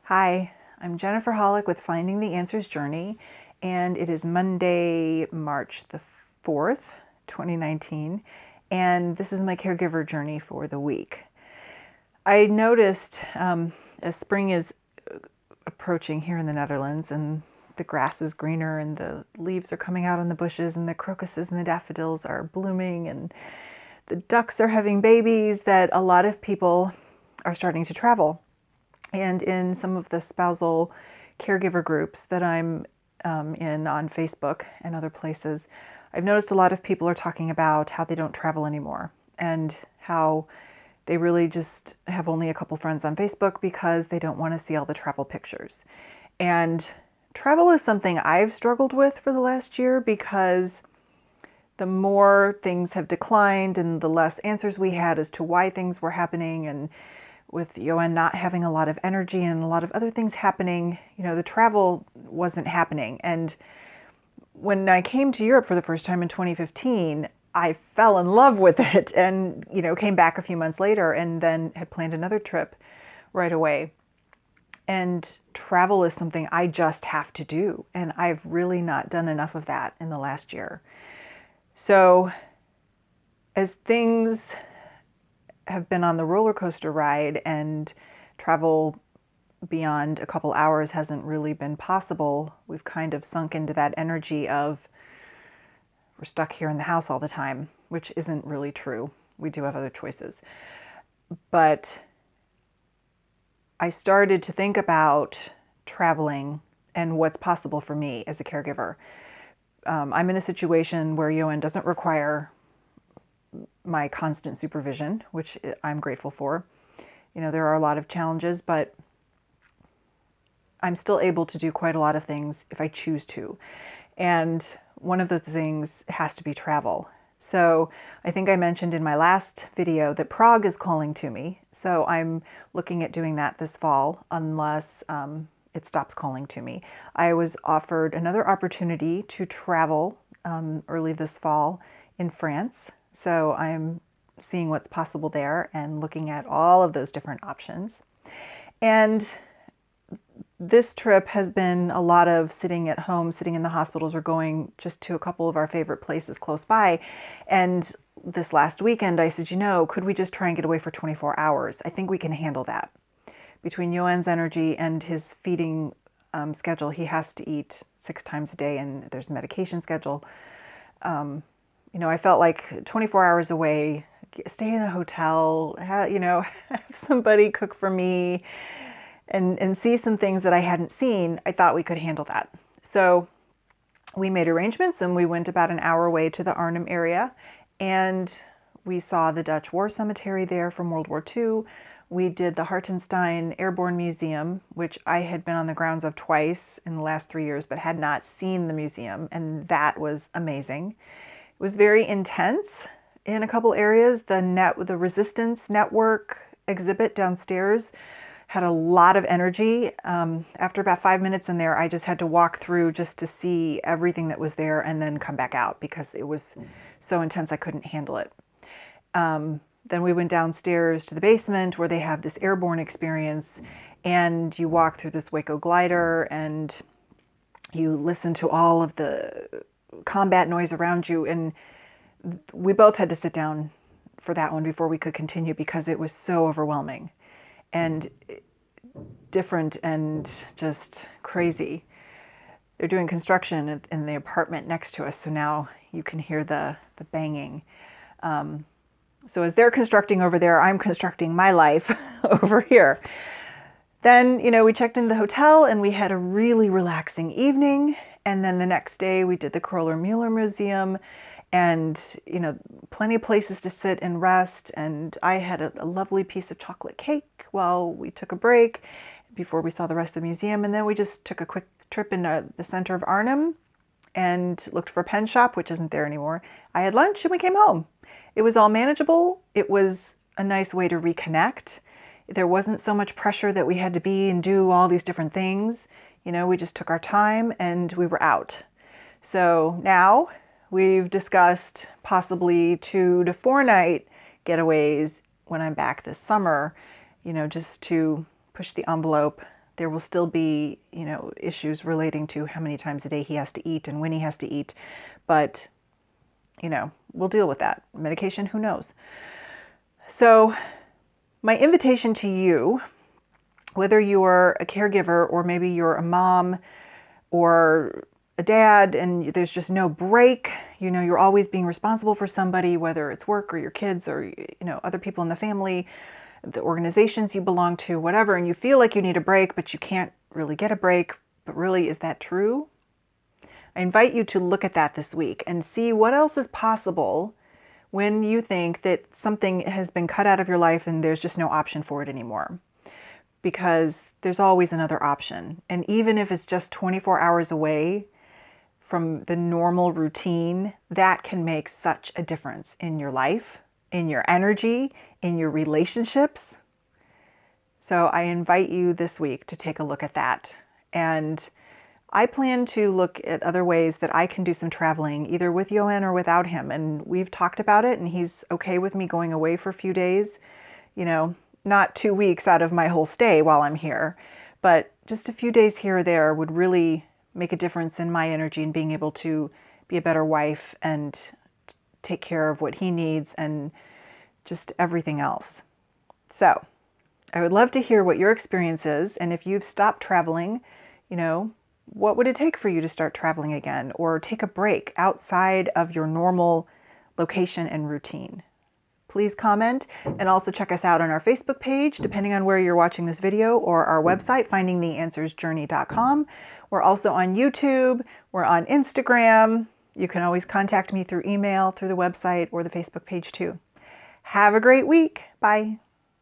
Hi, I'm Jennifer Hollick with Finding the Answers Journey, and it is Monday, March the 4th, 2019, and this is my caregiver journey for the week. I noticed as spring is approaching here in the Netherlands and the grass is greener and the leaves are coming out on the bushes and the crocuses and the daffodils are blooming and the ducks are having babies, that a lot of people are starting to travel. And in some of the spousal caregiver groups that I'm in on Facebook and other places, I've noticed a lot of people are talking about how they don't travel anymore and how they really just have only a couple friends on Facebook because they don't want to see all the travel pictures. And travel is something I've struggled with for the last year because the more things have declined and the less answers we had as to why things were happening, and with Yoann not having a lot of energy and a lot of other things happening, the travel wasn't happening. And when I came to Europe for the first time in 2015, I fell in love with it and, came back a few months later and then had planned another trip right away. And travel is something I just have to do. And I've really not done enough of that in the last year. So as things have been on the roller coaster ride and travel beyond a couple hours hasn't really been possible, we've kind of sunk into that energy of we're stuck here in the house all the time, which isn't really true. We do have other choices. But I started to think about traveling and what's possible for me as a caregiver. I'm in a situation where Yoann doesn't require my constant supervision, which I'm grateful for. There are a lot of challenges, but I'm still able to do quite a lot of things if I choose to. And one of the things has to be travel. So I think I mentioned in my last video that Prague is calling to me. So I'm looking at doing that this fall, unless it stops calling to me. I was offered another opportunity to travel early this fall in France. So I'm seeing what's possible there and looking at all of those different options. And this trip has been a lot of sitting at home, sitting in the hospitals, or going just to a couple of our favorite places close by. And this last weekend, I said, could we just try and get away for 24 hours? I think we can handle that. Between Yoann's energy and his feeding schedule, he has to eat 6 times a day, and there's a medication schedule. I felt like 24 hours away, stay in a hotel, have somebody cook for me and see some things that I hadn't seen. I thought we could handle that. So we made arrangements and we went about an hour away to the Arnhem area, and we saw the Dutch War Cemetery there from World War II. We did the Hartenstein Airborne Museum, which I had been on the grounds of twice in the last 3 years, but had not seen the museum, and that was amazing. It was very intense in a couple areas. The Resistance Network exhibit downstairs had a lot of energy. After about 5 minutes in there, I just had to walk through just to see everything that was there and then come back out because it was so intense I couldn't handle it. Then we went downstairs to the basement where they have this airborne experience, and you walk through this Waco glider and you listen to all of the combat noise around you. And we both had to sit down for that one before we could continue because it was so overwhelming and different and just crazy. They're doing construction in the apartment next to us, so now you can hear the banging. So as they're constructing over there, I'm constructing my life over here. Then, we checked into the hotel and we had a really relaxing evening. And then the next day we did the Kroller-Müller Museum and, plenty of places to sit and rest. And I had a lovely piece of chocolate cake while we took a break before we saw the rest of the museum. And then we just took a quick trip in the center of Arnhem and looked for a pen shop, which isn't there anymore. I had lunch and we came home. It was all manageable. It was a nice way to reconnect. There wasn't so much pressure that we had to be and do all these different things. We just took our time and we were out. So now we've discussed possibly 2 to 4 night getaways when I'm back this summer, just to push the envelope, There will still be, issues relating to how many times a day he has to eat and when he has to eat. But, we'll deal with that. Medication, who knows? So my invitation to you, whether you're a caregiver or maybe you're a mom or a dad and there's just no break, you're always being responsible for somebody, whether it's work or your kids or, other people in the family, the organizations you belong to, whatever, and you feel like you need a break, but you can't really get a break. But really, is that true? I invite you to look at that this week and see what else is possible when you think that something has been cut out of your life and there's just no option for it anymore. Because there's always another option. And even if it's just 24 hours away from the normal routine, that can make such a difference in your life, in your energy, in your relationships. So I invite you this week to take a look at that. And I plan to look at other ways that I can do some traveling, either with Johan or without him. And we've talked about it, and he's okay with me going away for a few days, not 2 weeks out of my whole stay while I'm here, but just a few days here or there would really make a difference in my energy and being able to be a better wife and take care of what he needs and just everything else. So I would love to hear what your experience is. And if you've stopped traveling, what would it take for you to start traveling again or take a break outside of your normal location and routine? Please comment and also check us out on our Facebook page, depending on where you're watching this video, or our website, findingtheanswersjourney.com. We're also on YouTube. We're on Instagram. You can always contact me through email, through the website, or the Facebook page too. Have a great week. Bye.